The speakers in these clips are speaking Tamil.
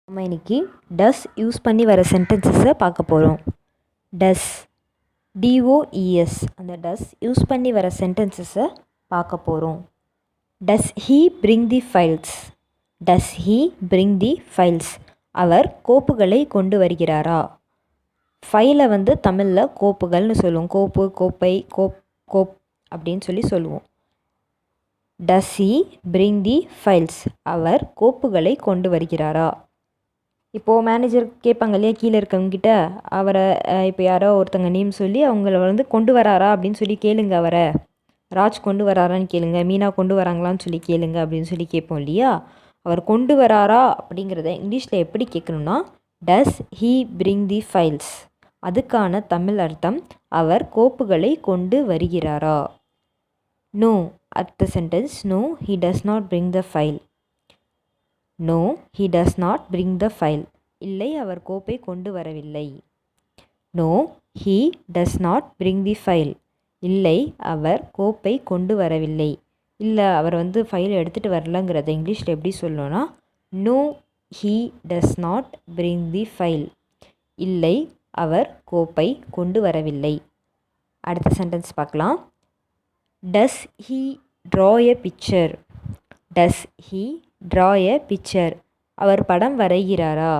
நம்ம இன்னைக்கு டஸ் யூஸ் பண்ணி வர சென்டென்சஸை பார்க்க போகிறோம். டஸ் டிஓஇஎஸ் அந்த டஸ் யூஸ் பண்ணி வர சென்டென்சஸை பார்க்க போகிறோம். Does he bring the files? Does he bring the files? அவர் கோப்புகளை கொண்டு வருகிறாரா? ஃபைலை தமிழில் கோப்புகள்னு சொல்லுவோம். கோப்பு, கோப்பை, கோப் அப்படின்னு சொல்லுவோம். Does he bring the files? அவர் கோப்புகளை கொண்டு வருகிறாரா? இப்போது மேனேஜர் கேட்பாங்க இல்லையா, கீழே இருக்கவங்ககிட்ட அவரை இப்போ யாரோ ஒருத்தங்க நேம் சொல்லி அவங்கள கொண்டு வராரா அப்படின்னு சொல்லி கேளுங்க. அவரை ராஜ் கொண்டு வராரான்னு கேளுங்க, மீனா கொண்டு வராங்களான்னு சொல்லி கேளுங்க அப்படின்னு கேட்போம் இல்லையா. அவர் கொண்டு வராரா அப்படிங்கிறத இங்கிலீஷில் எப்படி கேட்கணும்னா does he bring the files? அதுக்கான தமிழ் அர்த்தம் அவர் கோப்புகளை கொண்டு வருகிறாரா. நோ, அடுத்த sentence, no he does not bring the file. No he does not bring the file. இல்லை, அவர் கோப்பை கொண்டு வரவில்லை. No he does not bring the file. இல்லை, அவர் கோப்பை கொண்டு வரவில்லை. இல்லை, அவர் ஃபைல் எடுத்துகிட்டு வரலங்கிறத இங்கிலீஷில் எப்படி சொல்லணும்னா no he does not bring the file. இல்லை, அவர் கோப்பை கொண்டு வரவில்லை. அடுத்த சென்டென்ஸ் பார்க்கலாம். Does he draw a picture? Does he draw a picture? அவர் படம் வரைகிறாரா?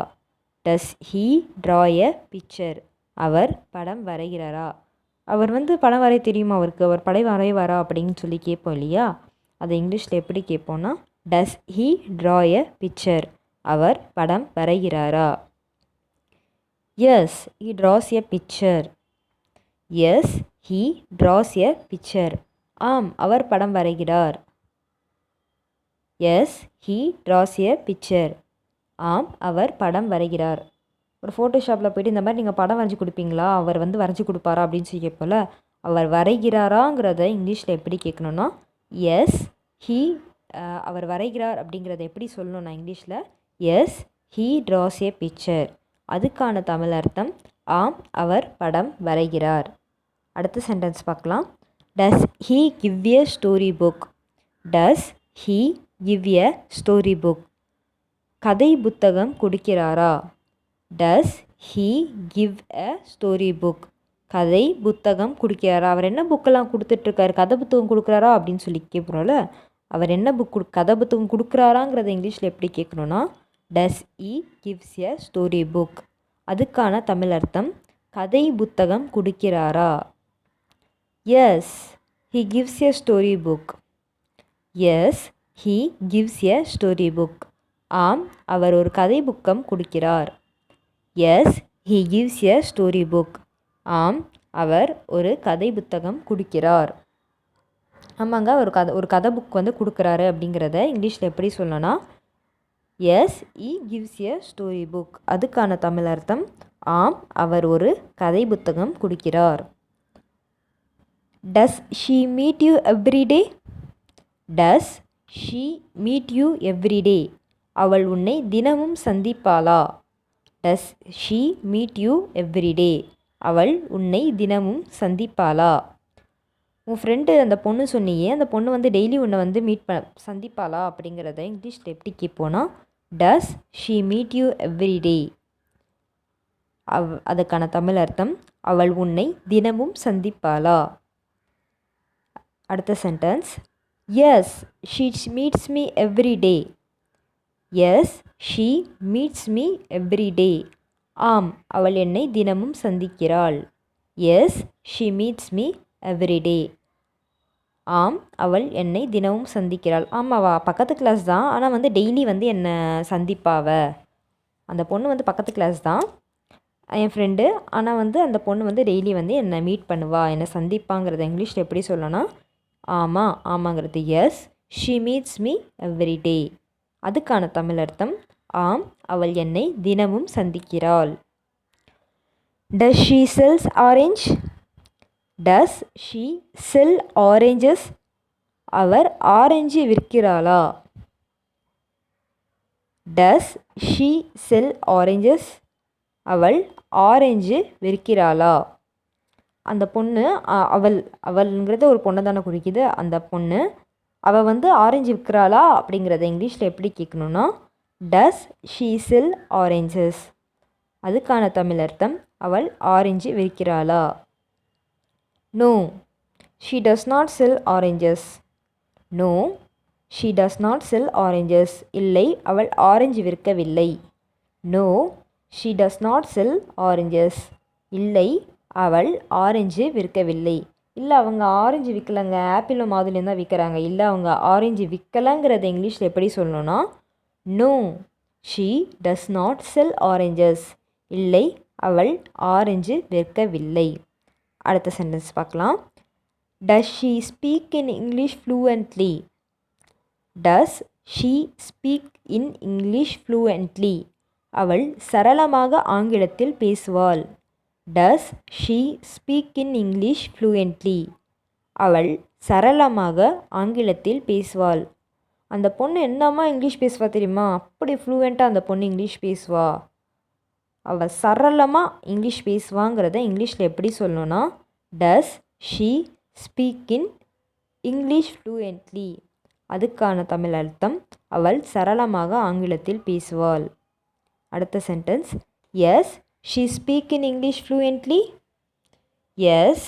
Does he draw a picture? அவர் படம் வரைகிறாரா? அவர் படம் வரைய தெரியுமா அவருக்கு? அவர் படம் வரைவாரா அப்படின்னு சொல்லி கேட்போம் இல்லையா. அதை இங்கிலீஷில் எப்படி கேட்போம்னா does he draw a picture? அவர் படம் வரைகிறாரா? Yes he draws a picture. Yes he draws a picture? ஆம், அவர் படம் வரைகிறார். Yes he draws a picture? ஆம், அவர் படம் வரைகிறார். ஒரு ஃபோட்டோஷாப்பில் போய்ட்டு இந்த மாதிரி நீங்கள் படம் வரைஞ்சி கொடுப்பீங்களா, அவர் வரைஞ்சி கொடுப்பாரா அப்படின்னு சொல்லி கேட்போல. அவர் வரைகிறாராங்கிறத இங்கிலீஷில் எப்படி கேட்கணுன்னா எஸ் ஹீ, அவர் வரைகிறார் அப்படிங்கிறத எப்படி சொல்லணும்னா இங்கிலீஷில் S he draws a picture. அதுக்கான தமிழ் அர்த்தம் ஆம், அவர் படம் வரைகிறார். அடுத்த சென்டென்ஸ் பார்க்கலாம். Does he give a story book? Does he give a story book? கதை புத்தகம் கொடுக்கிறாரா? Does he give a story book? கதை புத்தகம் கொடுக்கிறாரா? அவர் என்ன புக்கெல்லாம் கொடுத்துட்ருக்காரு, கதை புத்தகம் கொடுக்குறாரா அப்படின்னு சொல்லி கேட்குறோம்ல. அவர் என்ன கதை புத்தகம் கொடுக்குறாராங்கிறத இங்கிலீஷில் எப்படி கேட்கணுன்னா does he gives a story book? அதுக்கான தமிழ் அர்த்தம் கதை புத்தகம் கொடுக்கிறாரா? Yes he gives a story book. Yes he gives a story book? ஆம், அவர் ஒரு கதை புக்கம் கொடுக்கிறார். Yes he gives a story book? ஆம், அவர் ஒரு கதை புத்தகம் கொடுக்கிறார். ஆமாங்க, ஒரு கதை புக் கொடுக்குறாரு அப்படிங்கிறத இங்கிலீஷில் எப்படி சொல்லணும்னா yes he gives a story book? அதுக்கான தமிழ் அர்த்தம் ஆம், அவர் ஒரு கதை புத்தகம் கொடுக்கிறார். Does she meet you everyday? Does she meet you everyday? அவள் உன்னை தினமும் சந்திப்பாளா? Does she meet you everyday? அவள் உன்னை தினமும் சந்திப்பாளா? உன் ஃப்ரெண்டு அந்த பொண்ணு சொன்னியே, அந்த பொண்ணு டெய்லி உன்னை சந்திப்பாளா அப்படிங்கிறத இங்கிலீஷில் எப்படி கேட்போன்னா does she meet you everyday? அதுக்கான தமிழ் அர்த்தம் அவள் உன்னை தினமும் சந்திப்பாளா? அடுத்த sentence. Yes she meets me every day. Yes she meets me every day? ஆம், அவள் என்னை தினமும் சந்திக்கிறாள். Yes she meets me every day? ஆம், அவள் என்னை தினமும் சந்திக்கிறாள். ஆமாவா, பக்கத்து கிளாஸ் தான், ஆனால் டெய்லி என்னை சந்திப்பாவ. அந்த பொண்ணு பக்கத்து கிளாஸ் தான் என் ஃப்ரெண்டு, ஆனால் அந்த பொண்ணு டெய்லி என்னை மீட் பண்ணுவா, என்னை சந்திப்பாங்கிறத இங்கிலீஷில் எப்படி சொல்லணும்னா ஆமாங்கிறது yes she meets me every day? அதுக்கான தமிழ் அர்த்தம் ஆம், அவள் என்னை தினமும் சந்திக்கிறாள். Does she sells orange? Does she sell oranges? அவர் ஆரஞ்சு விற்கிறாளா? Does she sell oranges? அவள் ஆரஞ்சு விற்கிறாளா? அந்த பொண்ணு அவள்ங்கிறது ஒரு பொண்ணை தானே குறிக்குது. அந்த பொண்ணு அவள் ஆரஞ்சு விற்கிறாளா அப்படிங்கிறத இங்கிலீஷில் எப்படி கேட்கணுன்னா டஸ் ஷீ செல் ஆரஞ்சஸ்? அதுக்கான தமிழ் அர்த்தம் அவள் ஆரஞ்சு விற்கிறாளா? No she does not sell oranges. No she does not sell oranges. இல்லை, அவள் ஆரஞ்சு விற்கவில்லை. No she does not sell oranges. இல்லை, அவள் ஆரஞ்சு விற்கவில்லை. இல்லை, அவங்க ஆரஞ்சு விற்கலைங்க, ஆப்பிளும் மாதுளையும் தான் விற்கிறாங்க. இல்லை, அவங்க ஆரஞ்சு விற்கலைங்கிறத இங்கிலீஷில் எப்படி சொல்லணும்னா no she does not sell oranges. இல்லை, அவள் ஆரஞ்சு விற்கவில்லை. அடுத்த சென்டென்ஸ் பார்க்கலாம். Does she speak in English fluently? Does she speak in English fluently? அவள் சரளமாக ஆங்கிலத்தில் பேசுவாள். Does she speak in English fluently? அவள் சரளமாக ஆங்கிலத்தில் பேசுவாள். அந்த பொண்ணு என்னம்மா இங்கிலீஷ் பேசுவா தெரியுமா? அப்படி ஃப்ளூயண்ட்டாக அந்த பொண்ணு இங்கிலீஷ் பேசுவா. அவள் சரளமாக இங்கிலீஷ் பேசுவாங்கிறத இங்கிலீஷில் எப்படி சொல்லணும்னா does she speak in English fluently? அதுக்கான தமிழ் அர்த்தம் அவள் சரளமாக ஆங்கிலத்தில் பேசுவாள். அடுத்த sentence. Yes she speak in English fluently? Yes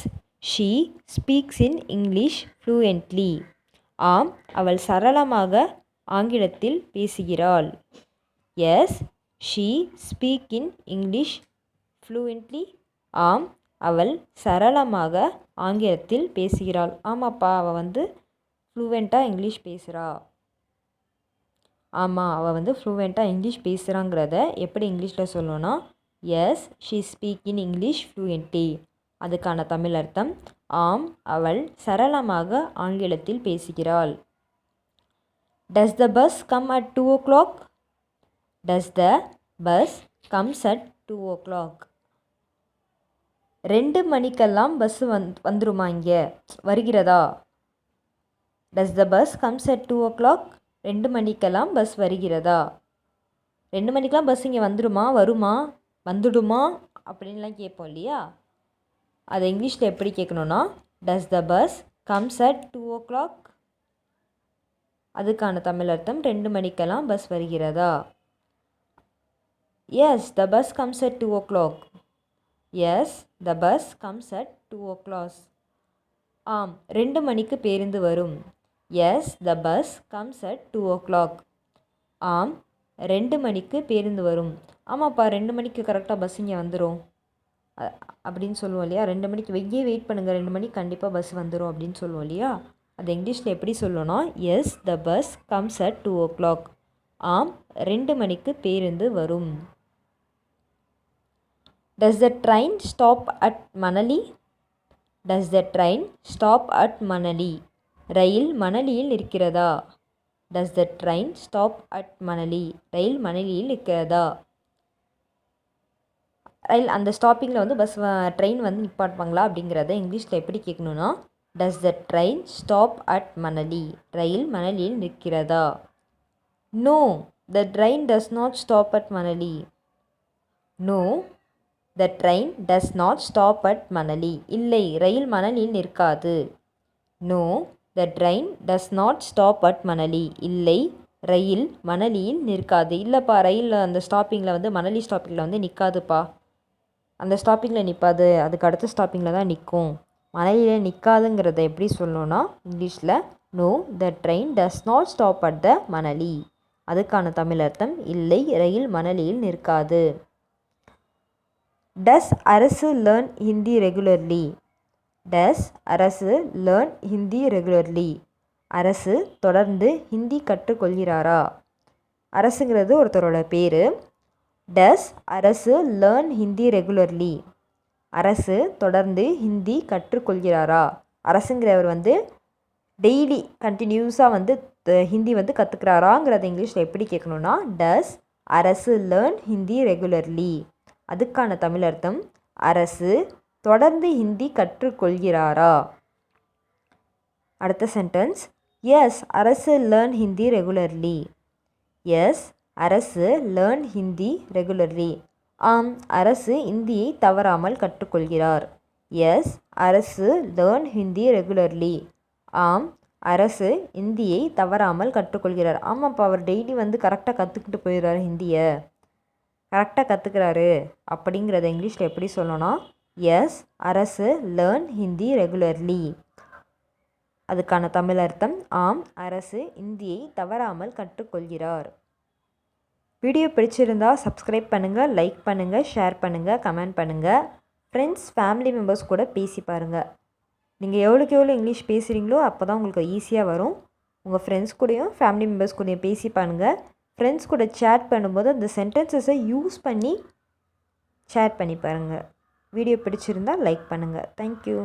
she speaks in English fluently? ஆம், அவள் சரளமாக ஆங்கிலத்தில் பேசுகிறாள். Yes she speak in English fluently? ஆம், அவள் சரளமாக ஆங்கிலத்தில் பேசுகிறாள். ஆமாப்பா, அவள் ஃப்ளூவெண்ட்டாக இங்கிலீஷ் பேசுகிறா. ஆமாம், அவள் ஃப்ளூவெண்ட்டாக இங்கிலீஷ் பேசுகிறாங்கிறத எப்படி இங்கிலீஷில் சொல்லணும்னா yes she speak in English fluently? அதுக்கான தமிழ் அர்த்தம் ஆம், அவள் சரளமாக ஆங்கிலத்தில் பேசுகிறாள். Does the bus come at 2 o'clock? Does the bus comes at 2 o'clock? 2 மணிக்கெல்லாம் பஸ் வந்துருமா? இங்கே வருகிறதா? Does the bus comes at 2 o'clock? 2 மணிக்கெல்லாம் பஸ் வருகிறதா? 2 மணிக்கெலாம் பஸ் இங்கே வந்துடுமா, வருமா, வந்துடுமா அப்படின்லாம் கேட்போம் இல்லையா? அதை இங்கிலீஷில் எப்படி கேட்கணுன்னா does the bus comes at 2 o'clock? அதுக்கான தமிழ் அர்த்தம் 2 மணிக்கெல்லாம் பஸ் வருகிறதா? Yes the bus comes at 2 o'clock. Yes the bus comes at 2 o'clock. ஆம், 2 மணிக்கு பேருந்து வரும். Yes the bus comes at 2 o'clock. ஆம், 2 மணிக்கு பேருந்து வரும். ஆமாப்பா, 2 மணிக்கு கரெக்டாக பஸ் இங்கே வந்துடும் அப்படின்னு சொல்லுவோம் இல்லையா? 2 மணிக்கு வெயிட் பண்ணுங்கள், 2 மணிக்கு கண்டிப்பாக பஸ் வந்துடும் அப்படின்னு சொல்லுவோம் இல்லையா? அது இங்கிலீஷில் எப்படி சொல்லணும்னா yes the bus comes at 2 o'clock. ஆம், 2 மணிக்கு பேருந்து வரும். Does the train stop at Manali? Does the train stop at Manali? ரயில் மணலியில் இருக்கிறதா? Does the train stop at Manali? ரயில் மணலியில் இருக்கிறதா? ரயில் அந்த ஸ்டாப்பிங்கில் ட்ரெயின் நிப்பாட்டுவாங்களா அப்படிங்கிறத இங்கிலீஷில் எப்படி கேட்கணுன்னா does the train stop at Manali? ரயில் மணலியில் நிற்கிறதா? No the train does not stop at Manali. No the train does not stop at Manali? இல்லை, ரயில் மணலியில் நிற்காது. No the train does not stop at Manali? இல்லை, ரயில் மணலியில் நிற்காது. இல்லைப்பா, ரயில் அந்த ஸ்டாப்பிங்கில் மணலி ஸ்டாப்பிங்கில் நிற்காதுப்பா. அந்த ஸ்டாப்பிங்கில் நிற்காது, அதுக்கு அடுத்த ஸ்டாப்பிங்கில் தான் நிற்கும். மணலியில் நிற்காதுங்கிறத எப்படி சொல்லணும்னா இங்கிலீஷில் no the train does not stop at the Manali? அதுக்கான தமிழ் அர்த்தம் இல்லை, ரயில் மணலியில் நிற்காது. டஸ் அரசு லேர்ன் ஹிந்தி ரெகுலர்லி? டஸ் அரசு லேர்ன் ஹிந்தி ரெகுலர்லி? அரசு தொடர்ந்து ஹிந்தி கற்றுக்கொள்கிறாரா? அரசுங்கிறது ஒருத்தரோட பேர். டஸ் அரசு லேர்ன் ஹிந்தி ரெகுலர்லி? அரசு தொடர்ந்து ஹிந்தி கற்றுக்கொள்கிறாரா? அரசுங்கிறவர் டெய்லி கண்டினியூஸாக ஹிந்தி கற்றுக்கிறாராங்கிறத இங்கிலீஷில் எப்படி கேட்கணுன்னா டஸ் அரசு லேர்ன் ஹிந்தி ரெகுலர்லி? அதுக்கான தமிழ் அர்த்தம் அரசு தொடர்ந்து ஹிந்தி கற்றுக்கொள்கிறாரா? அடுத்த சென்டென்ஸ். எஸ் அரசு லேர்ன் ஹிந்தி ரெகுலர்லி? எஸ் அரசு லேர்ன் ஹிந்தி ரெகுலர்லி? ஆம், அரசு இந்தியை தவறாமல் கற்றுக்கொள்கிறார். எஸ் அரசு லேர்ன் ஹிந்தி ரெகுலர்லி? ஆம், அரசு இந்தியை தவறாமல் கற்றுக்கொள்கிறார். ஆமாப்பா, அவர் டெய்லி வந்து கரெக்டாக கற்றுக்கிட்டு போயிடுறாரு ஹிந்தியை, கரெக்டாக கற்றுக்கிறாரு அப்படிங்கிறத இங்கிலீஷில் எப்படி சொல்லணும்னா, எஸ் அரசு லேர்ன் ஹிந்தி ரெகுலர்லி. அதுக்கான தமிழ் அர்த்தம், ஆம் அரசு இந்தியை தவறாமல் கற்றுக்கொள்கிறார். வீடியோ பிடிச்சிருந்தா சப்ஸ்கிரைப் பண்ணுங்கள், லைக் பண்ணுங்கள், ஷேர் பண்ணுங்கள், கமெண்ட் பண்ணுங்கள். ஃப்ரெண்ட்ஸ் ஃபேமிலி மெம்பர்ஸ் கூட பேசி பாருங்கள். நீங்கள் எவ்வளோக்கு எவ்வளோ இங்கிலீஷ் பேசுகிறீங்களோ அப்போ தான் உங்களுக்கு ஈஸியாக வரும். உங்கள் ஃப்ரெண்ட்ஸ் கூடயும் ஃபேமிலி மெம்பர்ஸ் கூடயும் பேசி பாருங்கள். ஃப்ரெண்ட்ஸ் கூட சேட் பண்ணும்போது அந்த சென்டென்சஸை யூஸ் பண்ணி சேட் பண்ணி பாருங்கள். வீடியோ பிடிச்சிருந்தால் லைக் பண்ணுங்கள். தேங்க்யூ.